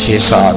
6-7,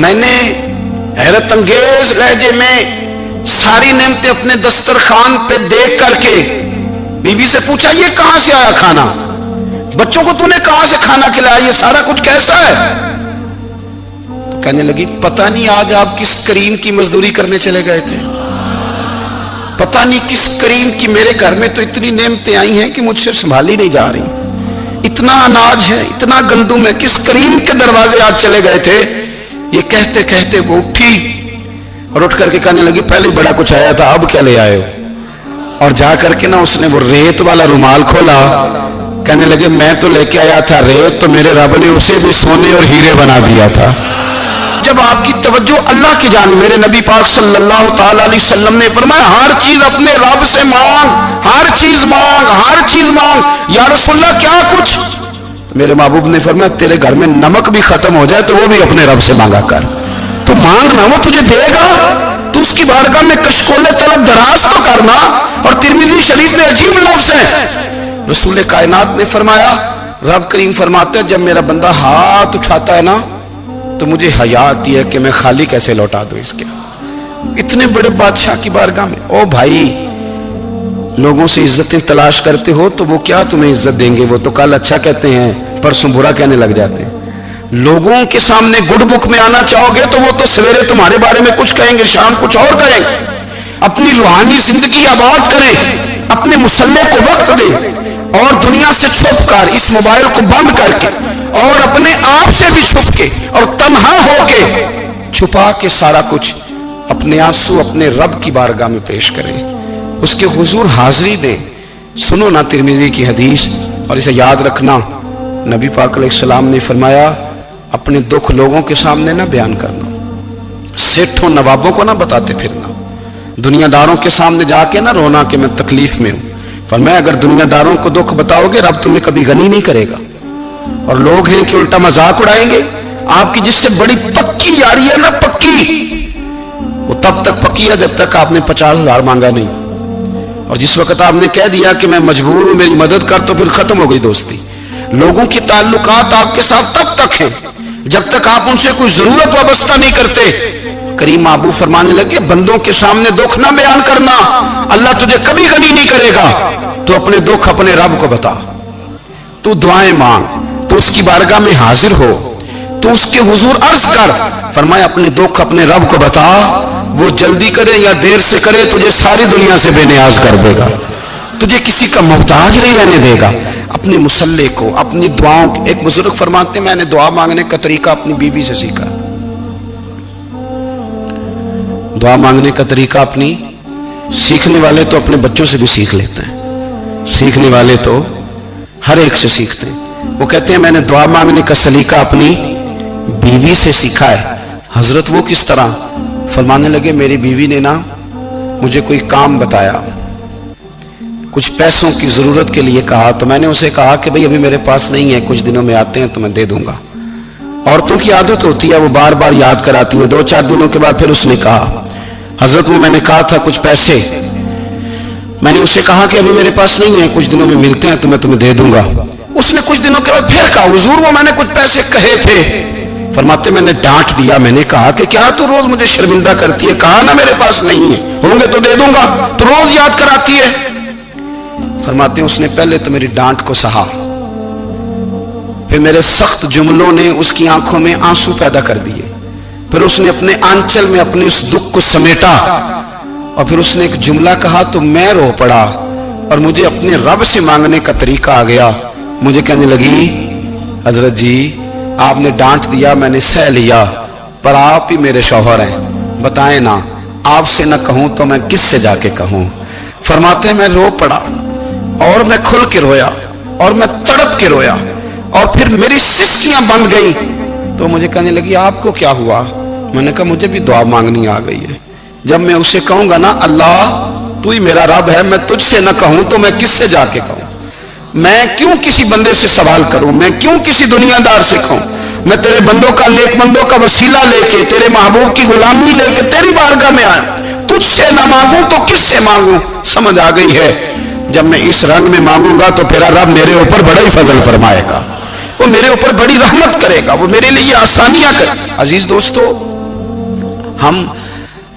میں نے حیرت انگیز لہجے میں ساری نعمتیں اپنے دسترخوان پہ دیکھ کر کے بیوی سے پوچھا یہ کہاں سے آیا کھانا، بچوں کو تو نے کہاں سے کھانا کھلایا، یہ سارا کچھ کیسا ہے؟ تو کہنے لگی پتہ نہیں آج آپ کس کریم کی مزدوری کرنے چلے گئے تھے، پتہ نہیں کس کریم کی، میرے گھر میں تو اتنی نعمتیں آئی ہیں کہ مجھ سے سنبھالی نہیں جا رہی، اتنا اناج ہے، اتنا گندم ہے، کس کریم کے دروازے آج چلے گئے تھے؟ یہ کہتے کہتے وہ اٹھی اور اٹھ کر کے کہنے لگی پہلے بڑا کچھ آیا تھا، اب کیا لے آئے ہو؟ اور جا کر کے نا اس نے وہ ریت والا رومال کھولا، کہنے لگے میں تو لے کے آیا تھا ریت، تو میرے رب نے اسے بھی سونے اور ہیرے بنا دیا تھا۔ جب آپ کی توجہ اللہ کی جانب، میرے نبی پاک صلی اللہ تعالی علیہ وسلم نے فرمایا ہر چیز اپنے رب سے مانگ، ہر چیز مانگ، ہر چیز مانگ۔ یا رسول اللہ کیا کچھ؟ میرے محبوب نے فرمایا تیرے گھر میں نمک بھی ختم ہو جائے تو وہ بھی اپنے رب سے مانگا کر، تو مانگنا وہ تجھے دے گا، تو اس کی بارگاہ میں کشکول طلب دراز تو کرنا۔ اور ترمذی شریف میں عجیب لفظ ہے، رسول کائنات نے فرمایا، رب کریم فرماتے ہیں جب میرا بندہ ہاتھ اٹھاتا ہے نا تو مجھے حیا آتی ہے کہ میں خالی کیسے لوٹا دوں اس کے، اتنے بڑے بادشاہ کی بارگاہ میں۔ او بھائی، لوگوں سے عزتیں تلاش کرتے ہو تو وہ کیا تمہیں عزت دیں گے؟ وہ تو کل اچھا کہتے ہیں پرسوں برا کہنے لگ جاتے ہیں۔ لوگوں کے سامنے گڈ بک میں آنا چاہو گے تو وہ تو سویرے تمہارے بارے میں کچھ کہیں گے، شام کچھ اور کہیں گے۔ اپنی روحانی زندگی آباد کریں، اپنے مسلح کو وقت دیں، اور دنیا سے چھپ کر اس موبائل کو بند کر کے اور اپنے آپ سے بھی چھپ کے اور تنہا ہو کے چھپا کے سارا کچھ اپنے آنسو اپنے رب کی بارگاہ میں پیش کریں، اس کے حضور حاضری دیں۔ سنو نا ترمذی کی حدیث، اور اسے یاد رکھنا، نبی پاک علیہ السلام نے فرمایا اپنے دکھ لوگوں کے سامنے نہ بیان کرنا، سیٹھوں نوابوں کو نہ بتاتے پھرنا، دنیا داروں کے سامنے جا کے نہ رونا کہ میں تکلیف میں ہوں۔ فرمایا اگر دنیا داروں کو دکھ بتاؤ گے رب تمہیں کبھی غنی نہیں کرے گا، اور لوگ ہیں کہ الٹا مذاق اڑائیں گے۔ آپ کی جس سے بڑی پکی یاری ہے نا، پکی، وہ تب تک پکی ہے جب تک آپ نے 50,000 مانگا نہیں، اور جس وقت آپ نے کہہ دیا کہ میں مجبور ہوں میری مدد کر تو پھر ختم ہو گئی دوستی۔ لوگوں کی تعلقات آپ کے ساتھ تب تک ہیں جب تک آپ ان سے کوئی ضرورت وابستہ نہیں کرتے۔ کریم محبوب فرمانے لگے بندوں کے سامنے دکھ نہ بیان کرنا، اللہ تجھے کبھی غنی نہیں کرے گا، تو اپنے دکھ اپنے رب کو بتا، تو دعائیں مانگ، تو اس کی بارگاہ میں حاضر ہو، تو اس کے حضور عرض کر۔ فرمایا اپنے دکھ اپنے رب کو بتا، وہ جلدی کرے یا دیر سے کرے تجھے ساری دنیا سے بے نیاز کر دے گا، تجھے کسی کا محتاج نہیں رہنے دے گا۔ اپنے مسلح کو، اپنی دعاؤں، ایک بزرگ فرماتے ہیں میں نے دعا مانگنے کا طریقہ اپنی بیوی سے سیکھا، دعا مانگنے کا طریقہ اپنی، سیکھنے والے تو اپنے بچوں سے بھی سیکھ لیتے ہیں، سیکھنے والے تو ہر ایک سے سیکھتے ہیں۔ وہ کہتے ہیں میں نے دعا مانگنے کا سلیقہ اپنی بیوی سے سیکھا ہے۔ حضرت وہ کس طرح؟ فرمانے لگے میری بیوی نے نا مجھے کوئی کام بتایا، کچھ پیسوں کی ضرورت کے لیے کہا، تو میں نے اسے کہا کہ بھئی ابھی میرے پاس نہیں ہے، کچھ دنوں میں آتے ہیں تو میں دے دوں گا۔ عورتوں کی عادت ہوتی ہے وہ بار بار یاد کراتی ہیں، 2-4 دنوں کے بعد پھر اس نے کہا حضرت وہ میں نے کہا تھا کچھ پیسے، میں نے اسے کہا کہ ابھی میرے پاس نہیں ہے، کچھ دنوں میں ملتے ہیں تو میں تمہیں دے دوں گا۔ اس نے کچھ دنوں کے بعد پھر کہا حضور وہ میں نے کچھ پیسے کہے تھے۔ فرماتے میں نے ڈانٹ دیا، میں نے کہا کہ کیا تو روز مجھے شرمندہ کرتی ہے، کہا نا میرے پاس نہیں ہے، ہوں گے تو دے دوں گا، تو روز یاد کراتی ہے۔ فرماتے ہیں اس نے پہلے تو میری ڈانٹ کو سہا، پھر میرے سخت جملوں نے اس کی آنکھوں میں آنسو پیدا کر دیے، پھر اس نے اپنے آنچل میں اپنے اس دکھ کو سمیٹا، اور پھر اس نے ایک جملہ کہا تو میں رو پڑا، اور مجھے اپنے رب سے مانگنے کا طریقہ آ گیا۔ مجھے کہنے لگی حضرت جی آپ نے ڈانٹ دیا، میں نے سہ لیا، پر آپ ہی میرے شوہر ہیں، بتائیں نا آپ سے نہ کہوں تو میں کس سے جا کے کہوں۔ فرماتے ہیں میں رو پڑا، اور میں کھل کے رویا، اور میں تڑپ کے رویا، اور پھر میری سسکیاں بند گئیں۔ تو مجھے کہنے لگی آپ کو کیا ہوا؟ میں نے کہا مجھے بھی دعا مانگنی آ گئی ہے، جب میں اسے کہوں گا نا اللہ تو ہی میرا رب ہے، میں تجھ سے نہ کہوں تو میں کس سے جا کے کہوں؟ میں کیوں کسی بندے سے سوال کروں؟ میں کیوں کسی دنیا دار سے کہوں؟ میں تیرے بندوں کا، نیک بندوں کا وسیلہ لے کے، تیرے محبوب کی غلامی لے کے تیری بارگاہ میں آیا، تجھ سے نہ مانگوں تو کس سے مانگوں؟ سمجھ آ گئی ہے؟ جب میں اس رنگ میں مانگوں گا تو پھر رب میرے اوپر بڑا ہی فضل فرمائے گا، وہ میرے اوپر بڑی رحمت کرے گا، وہ میرے لیے آسانیاں کرے۔ عزیز دوستو، ہم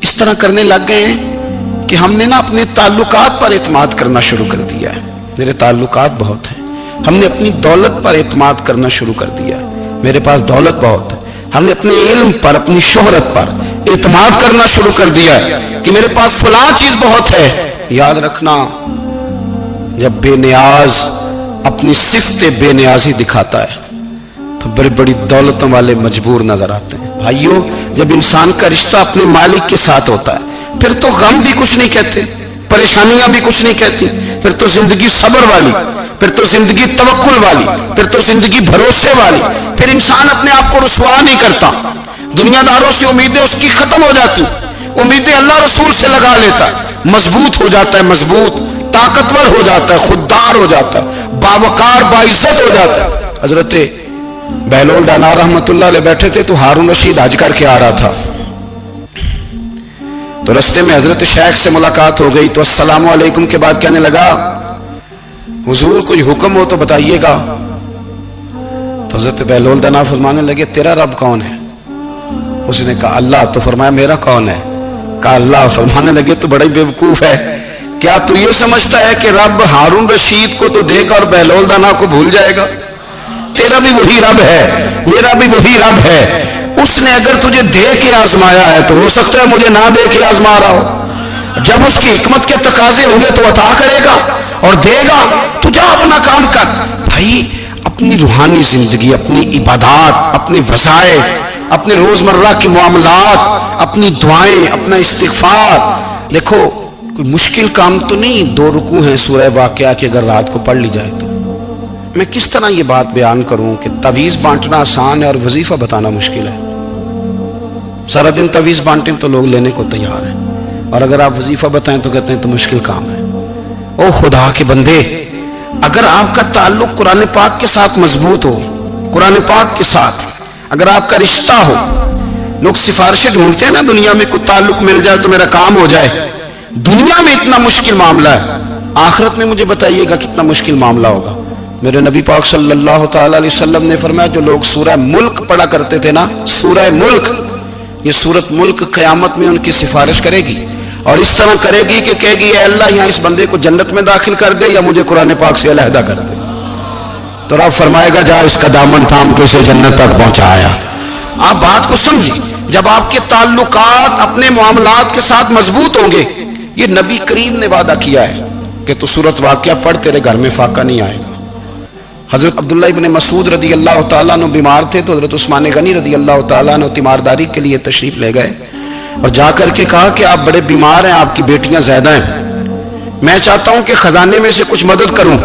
اس طرح کرنے لگ گئے ہیں کہ ہم نے نا اپنے تعلقات پر اعتماد کرنا شروع کر دیا ہے. میرے تعلقات بہت ہیں. ہم نے اپنی دولت پر اعتماد کرنا شروع کر دیا ہے. میرے پاس دولت بہت ہے. ہم نے اپنے علم پر، اپنی شہرت پر اعتماد کرنا شروع کر دیا ہے کہ میرے پاس فلاں چیز بہت ہے. یاد رکھنا، جب بے نیاز اپنی صفت بے نیازی دکھاتا ہے تو بڑی بڑی دولتوں والے مجبور نظر آتے ہیں. بھائیو، جب انسان کا رشتہ اپنے مالک کے ساتھ ہوتا ہے پھر تو غم بھی کچھ نہیں کہتے، پریشانیاں بھی کچھ نہیں کہتی. پھر تو زندگی صبر والی، پھر تو زندگی توکل والی، پھر تو زندگی بھروسے والی. پھر انسان اپنے آپ کو رسوا نہیں کرتا. دنیا داروں سے امیدیں اس کی ختم ہو جاتی، امیدیں اللہ رسول سے لگا لیتا ہے. مضبوط ہو جاتا ہے، مضبوط، طاقتور ہو جاتا ہے، خوددار ہو جاتا ہے، باوقار باعزت ہو جاتا ہے. حضرت بہلول دانا رحمت اللہ علیہ بیٹھے تھے تو ہارون رشید حج کر کے آ رہا تھا. تو رستے میں حضرت شیخ سے ملاقات ہو گئی تو السلام علیکم کے بعد کہنے لگا، حضور کوئی حکم ہو تو بتائیے گا. تو حضرت بہلول دانا فرمانے لگے، تیرا رب کون ہے؟ اس نے کہا اللہ. تو فرمایا میرا کون ہے؟ کہا اللہ. فرمانے لگے تو بڑا ہی بیوقوف ہے، کیا تو یہ سمجھتا ہے کہ رب ہارون رشید کو تو دے گا اور بہلول دانا کو بھول جائے گا؟ تیرا بھی وہی رب ہے، میرا بھی وہی رب ہے. اس نے اگر تجھے دے کے آزمایا ہے تو ہو سکتا ہے مجھے نہ دے کے آزما رہا ہو. جب اس کی حکمت کے تقاضے ہوں گے تو عطا کرے گا اور دے گا. تو جا اپنا کام کر. بھائی، اپنی روحانی زندگی، اپنی عبادات، اپنے وظائف، اپنے روزمرہ کے معاملات، اپنی دعائیں، اپنا استغفار. دیکھو، کوئی مشکل کام تو نہیں 2 رکوع ہیں سورہ واقعہ کی اگر رات کو پڑھ لی جائے تو. میں کس طرح یہ بات بیان کروں کہ تعویذ بانٹنا آسان ہے اور وظیفہ بتانا مشکل ہے. سارا دن تعویذ بانٹیں تو لوگ لینے کو تیار ہیں، اور اگر آپ وظیفہ بتائیں تو کہتے ہیں تو مشکل کام ہے. او خدا کے بندے، اگر آپ کا تعلق قرآن پاک کے ساتھ مضبوط ہو، قرآن پاک کے ساتھ اگر آپ کا رشتہ ہو، لوگ سفارشیں ڈھونڈتے ہیں نا دنیا میں، کوئی تعلق مل جائے تو میرا کام ہو جائے. دنیا میں اتنا مشکل معاملہ ہے، آخرت میں مجھے بتائیے گا کتنا مشکل معاملہ ہوگا. میرے نبی پاک صلی اللہ تعالی علیہ وسلم نے فرمایا، جو لوگ سورہ ملک پڑھا کرتے تھے نا، سورہ ملک، یہ سورت ملک قیامت میں ان کی سفارش کرے گی اور اس طرح کرے گی کہ کہے گی اے اللہ یہاں اس بندے کو جنت میں داخل کر دے یا مجھے قرآن پاک سے علیحدہ کر دے. تو رب فرمائے گا جا اس کا دامن تھام کے اسے جنت تک پہنچایا. آپ بات کو سمجھیں، جب آپ کے تعلقات اپنے معاملات کے ساتھ مضبوط ہوں گے، یہ نبی کریم نے وعدہ کیا ہے کہ تو سورت واقعہ پڑھ، تیرے گھر میں فاقہ نہیں آئے گا. حضرت عبداللہ ابن مسعود رضی اللہ تعالیٰ عنہ بیمار تھے تو حضرت عثمان غنی رضی اللہ تعالیٰ عنہ تیمارداری کے لیے تشریف لے گئے اور جا کر کے کہا کہ آپ بڑے بیمار ہیں، آپ کی بیٹیاں زیادہ ہیں، میں چاہتا ہوں کہ خزانے میں سے کچھ مدد کروں.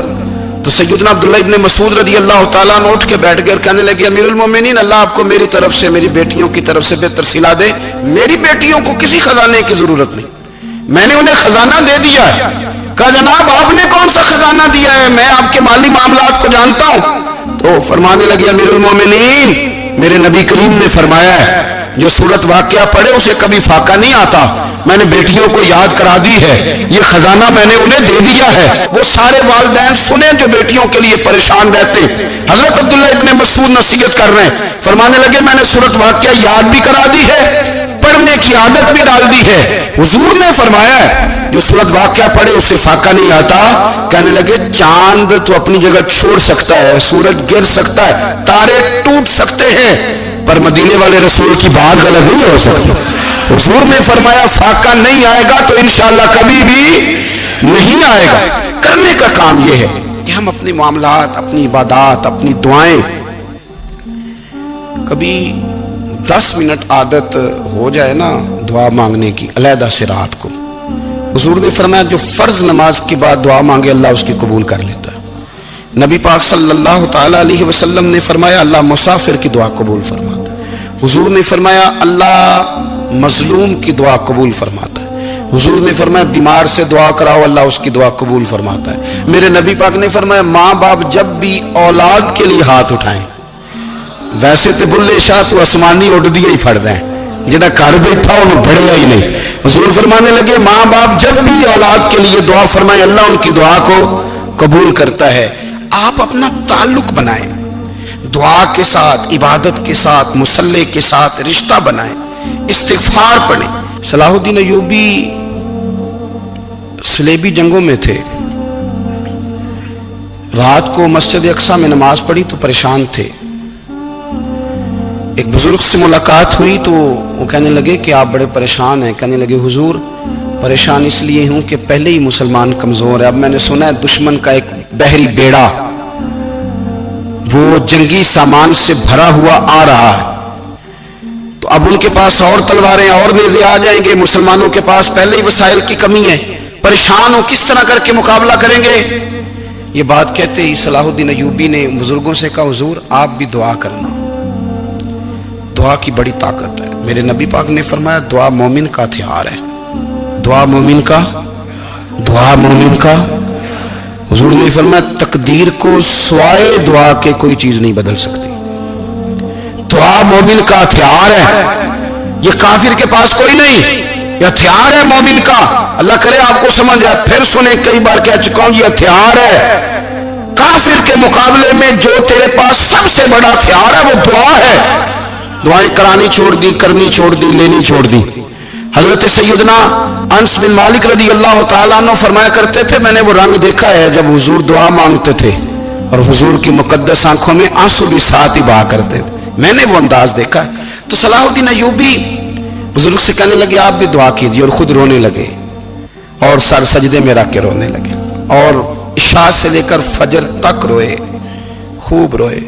تو سیدنا عبداللہ ابن مسعود رضی اللہ تعالیٰ عنہ اٹھ کے بیٹھ گئے اور کہنے لگے، امیر المومنین، اللہ آپ کو میری طرف سے، میری بیٹیوں کی طرف سے بہتر صلہ دے. میری بیٹیوں کو کسی خزانے کی ضرورت نہیں، میں نے انہیں خزانہ دے دیا ہے. کہا جناب آپ نے کون سا خزانہ دیا ہے، میں آپ کے مالی معاملات کو جانتا ہوں. تو فرمانے لگے، امیر المومنین، میرے نبی کریم نے فرمایا ہے جو سورت واقعہ پڑھے اسے کبھی فاقہ نہیں آتا. میں نے بیٹیوں کو یاد کرا دی ہے، یہ خزانہ میں نے انہیں دے دیا ہے. وہ سارے والدین سنیں جو بیٹیوں کے لیے پریشان رہتے. حضرت عبداللہ ابن مسعود نصیحت کر رہے ہیں، فرمانے لگے میں نے سورت واقعہ یاد بھی کرا دی ہے، پڑھنے کی عادت بھی ڈال دی ہے. حضور نے فرمایا ہے جو سورت واقعہ پڑھے اسے فاقہ نہیں آتا. کہنے لگے چاند تو اپنی جگہ چھوڑ سکتا ہے، سورج گر سکتا ہے، تارے ٹوٹ سکتے ہیں، پر مدینے والے رسول کی بات غلط نہیں ہو سکتی. حضور نے فرمایا فاقہ نہیں آئے گا تو انشاءاللہ کبھی بھی نہیں آئے گا. کرنے کا کام یہ ہے کہ ہم اپنے معاملات، اپنی عبادات، اپنی دعائیں کبھی 10 منٹ عادت ہو جائے نا دعا مانگنے کی علیحدہ سے رات کو. حضور نے فرمایا جو فرض نماز کے بعد دعا مانگے اللہ اس کی قبول کر لیتا ہے. نبی پاک صلی اللہ تعالی علیہ وسلم نے فرمایا اللہ مسافر کی دعا قبول فرماتا ہے. حضور نے فرمایا اللہ مظلوم کی دعا قبول فرماتا ہے. حضور نے فرمایا بیمار سے دعا کراؤ اللہ اس کی دعا قبول فرماتا ہے. میرے نبی پاک نے فرمایا ماں باپ جب بھی اولاد کے لیے ہاتھ اٹھائیں، ویسے تو بلے شاہ تو آسمانی اڑ دیا ہی پھڑ دیں، جڑا گھر بیٹھا انہوں بڑھیا ہی نہیں. حضور فرمانے لگے ماں باپ جب بھی اولاد کے لیے دعا فرمائے اللہ ان کی دعا کو قبول کرتا ہے. آپ اپنا تعلق بنائیں، دعا کے ساتھ، عبادت کے ساتھ، مصلی کے ساتھ رشتہ بنائیں. استغفار پڑھیں. صلاح الدین ایوبی صلیبی جنگوں میں تھے. رات کو مسجد اقصی میں نماز پڑھی تو پریشان تھے. ایک بزرگ سے ملاقات ہوئی تو وہ کہنے لگے کہ آپ بڑے پریشان ہیں. کہنے لگے حضور پریشان اس لیے ہوں کہ پہلے ہی مسلمان کمزور ہے. اب میں نے سنا ہے دشمن کا ایک بحری بیڑا وہ جنگی سامان سے بھرا ہوا آ رہا ہے. تو اب ان کے پاس اور تلواریں اور نیزے آ جائیں گے. مسلمانوں کے پاس پہلے ہی وسائل کی کمی ہے. پریشان ہو کس طرح کر کے مقابلہ کریں گے. یہ بات کہتے ہی صلاح الدین ایوبی نے بزرگوں سے کہا حضور آپ بھی دعا کرنا. دعا کی بڑی طاقت ہے. میرے نبی پاک نے فرمایا دعا مومن کا ہتھیار ہے. دعا مومن کا حضور نے فرمایا تقدیر کو سوائے دعا کے کوئی چیز نہیں بدل سکتی. دعا مومن کا ہتھیار ہے. یہ کافر کے پاس کوئی نہیں. یہ ہتھیار ہے مومن کا. اللہ کرے آپ کو سمجھ آئے. پھر سنیں کئی بار کہہ چکا ہوں یہ ہتھیار ہے. کافر کے مقابلے میں جو تیرے پاس سب سے بڑا ہتھیار ہے وہ دعا ہے. دعائیں کرانی چھوڑ دی, کرنی چھوڑ دی, لینی چھوڑ دی. حضرت سیدنا انس بن مالک رضی اللہ تعالیٰ عنہ فرمایا کرتے تھے میں نے وہ رنگ دیکھا ہے جب حضور دعا مانگتے تھے اور حضور کی مقدس آنکھوں میں آنسو بھی ساتھ ہی بہا کرتے تھے. میں نے وہ انداز دیکھا. تو صلاح الدین ایوبی بزرگ سے کہنے لگے آپ بھی دعا کیجیے اور خود رونے لگے اور سر سجدے میں رکھ کے رونے لگے اور عشاء سے لے کر فجر تک روئے, خوب روئے.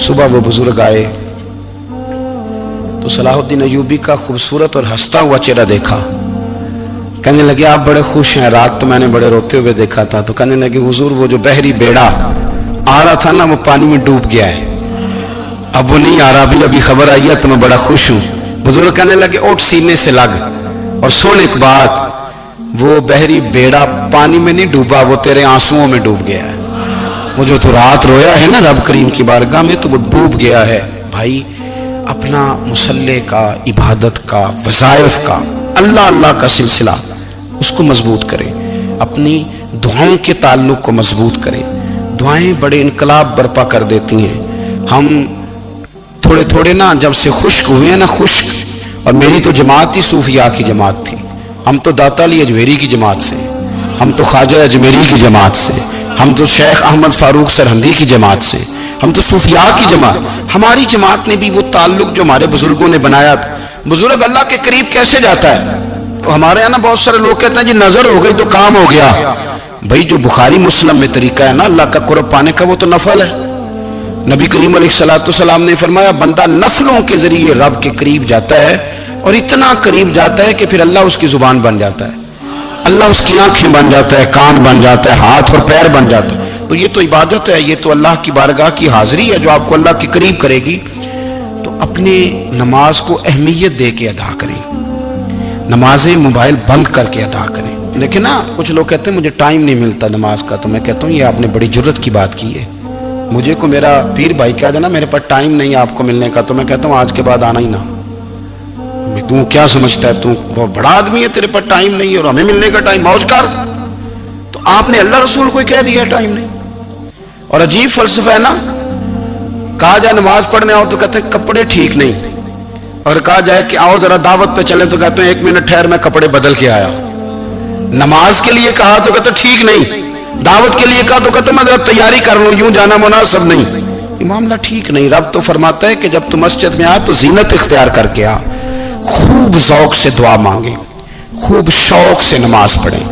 صبح وہ بزرگ آئے تو صلاح الدین ایوبی کا خوبصورت اور ہنستا ہوا چہرہ دیکھا. کہنے لگے آپ بڑے خوش ہیں. رات تو میں نے بڑے روتے ہوئے دیکھا تھا. تو کہنے لگے حضور وہ جو بحری بیڑا آ رہا تھا نا وہ پانی میں ڈوب گیا ہے. اب وہ نہیں آ رہا. ابھی خبر آئی ہے تو میں بڑا خوش ہوں. بزرگ کہنے لگے اٹھ سینے سے لگ اور سن ایک بات وہ بحری بیڑا پانی میں نہیں ڈوبا وہ تیرے آنسوؤں میں ڈوب گیا ہے. وہ جو تو رات رویا ہے نا رب کریم کی بارگاہ میں تو وہ ڈوب گیا ہے. بھائی اپنا مصلی کا, عبادت کا, وظائف کا, اللہ کا سلسلہ اس کو مضبوط کریں. اپنی دعاؤں کے تعلق کو مضبوط کریں. دعائیں بڑے انقلاب برپا کر دیتی ہیں. ہم تھوڑے نا جب سے خشک ہوئے ہیں نا خشک, اور میری تو جماعت ہی صوفیاء کی جماعت تھی. ہم تو داتا علی اجمیری کی جماعت سے, ہم تو خواجہ اجمیری کی جماعت سے, ہم تو شیخ احمد فاروق سرہندی کی جماعت سے, ہم تو صوفیاء کی جماعت. ہماری جماعت نے بھی وہ تعلق جو ہمارے بزرگوں نے بنایا تھا. بزرگ اللہ کے قریب کیسے جاتا ہے؟ تو ہمارے یہاں نا بہت سارے لوگ کہتے ہیں جی نظر ہو گئی تو کام ہو گیا. بھائی جو بخاری مسلم میں طریقہ ہے نا اللہ کا قرب پانے کا وہ تو نفل ہے. نبی کریم علیہ الصلوۃ والسلام نے فرمایا بندہ نفلوں کے ذریعے رب کے قریب جاتا ہے اور اتنا قریب جاتا ہے کہ پھر اللہ اس کی زبان بن جاتا ہے, اللہ اس کی آنکھیں بن جاتا ہے, کان بن جاتا ہے, ہاتھ اور پیر بن جاتا ہے. تو یہ تو عبادت ہے, یہ تو اللہ کی بارگاہ کی حاضری ہے جو آپ کو اللہ کے قریب کرے گی. تو اپنے نماز کو اہمیت دے کے ادا کریں. نمازیں موبائل بند کر کے ادا کریں. لیکن نا کچھ لوگ کہتے ہیں مجھے ٹائم نہیں ملتا نماز کا. تو میں کہتا ہوں یہ آپ نے بڑی جرت کی بات کی ہے. مجھے کو میرا پیر بھائی کہہ دینا میرے پاس ٹائم نہیں آپ کو ملنے کا تو میں کہتا ہوں آج کے بعد آنا ہی نہ. تو کیا سمجھتا ہے تو بہت بڑا آدمی ہے تیرے پاس ٹائم نہیں اور ہمیں ملنے کا ٹائم موج کر. تو آپ نے اللہ رسول کو کہہ دیا ٹائم نہیں. اور عجیب فلسفہ ہے نا, کہا جائے نماز پڑھنے آؤ تو کہتے ہیں کپڑے ٹھیک نہیں, اور کہا جائے کہ آؤ ذرا دعوت پہ چلیں تو کہتے ہیں 1 منٹ ٹھہر میں کپڑے بدل کے آیا. نماز کے لیے کہا تو کہتے ٹھیک نہیں, دعوت کے لیے کہا تو کہتے میں ذرا تیاری کر لوں, یوں جانا مناسب نہیں. یہ معاملہ ٹھیک نہیں. رب تو فرماتا ہے کہ جب تم مسجد میں آ تو زینت اختیار کر کے آ, خوب ذوق سے دعا مانگیں, خوب شوق سے نماز پڑھیں,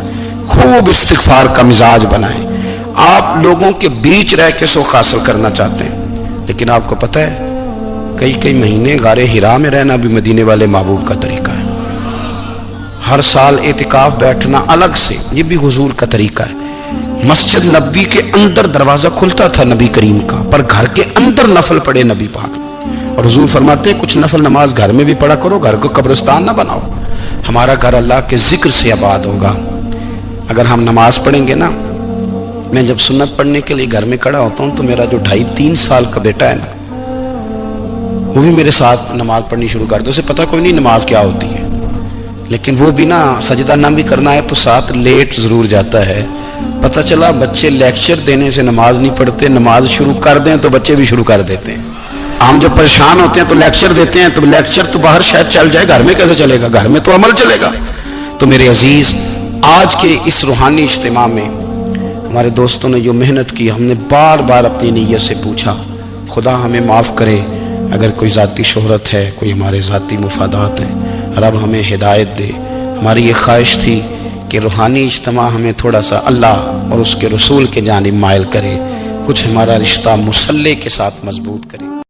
خوب استغفار کا مزاج بنائیں. آپ لوگوں کے بیچ رہ کے سوکھ حاصل کرنا چاہتے ہیں لیکن آپ کو پتہ ہے کئی مہینے غار حرا میں رہنا بھی مدینے والے محبوب کا طریقہ ہے. ہر سال اعتکاف بیٹھنا الگ سے یہ بھی حضور کا طریقہ ہے. مسجد نبی کے اندر دروازہ کھلتا تھا نبی کریم کا, پر گھر کے اندر نفل پڑھے نبی پاک. اور حضور فرماتے ہیں کچھ نفل نماز گھر میں بھی پڑھا کرو, گھر کو قبرستان نہ بناؤ. ہمارا گھر اللہ کے ذکر سے آباد ہوگا. اگر ہم نماز پڑھیں گے نا, میں جب سنت پڑھنے کے لیے گھر میں کھڑا ہوتا ہوں تو میرا جو 2.5-3 سال کا بیٹا ہے نا وہ بھی میرے ساتھ نماز پڑھنی شروع کر دے. اسے پتہ کوئی نہیں نماز کیا ہوتی ہے, لیکن وہ بھی نا سجدہ نہ بھی کرنا ہے تو ساتھ لیٹ ضرور جاتا ہے. پتہ چلا بچے لیکچر دینے سے نماز نہیں پڑھتے, نماز شروع کر دیں تو بچے بھی شروع کر دیتے ہیں. ہم جب پریشان ہوتے ہیں تو لیکچر دیتے ہیں، تو لیکچر تو باہر شاید چل جائے، گھر میں کیسے چلے گا؟ گھر میں تو عمل چلے گا۔ تو میرے عزیز، آج کے اس روحانی اجتماع میں ہمارے دوستوں نے جو محنت کی، ہم نے بار بار اپنی نیت سے پوچھا، خدا ہمیں معاف کرے اگر کوئی ذاتی شہرت ہے، کوئی ہمارے ذاتی مفادات ہیں، رب ہمیں ہدایت دے۔ ہماری یہ خواہش تھی کہ روحانی اجتماع ہمیں تھوڑا سا اللہ اور اس کے رسول کے جانب مائل کرے، کچھ ہمارا رشتہ مصلی کے ساتھ مضبوط کرے۔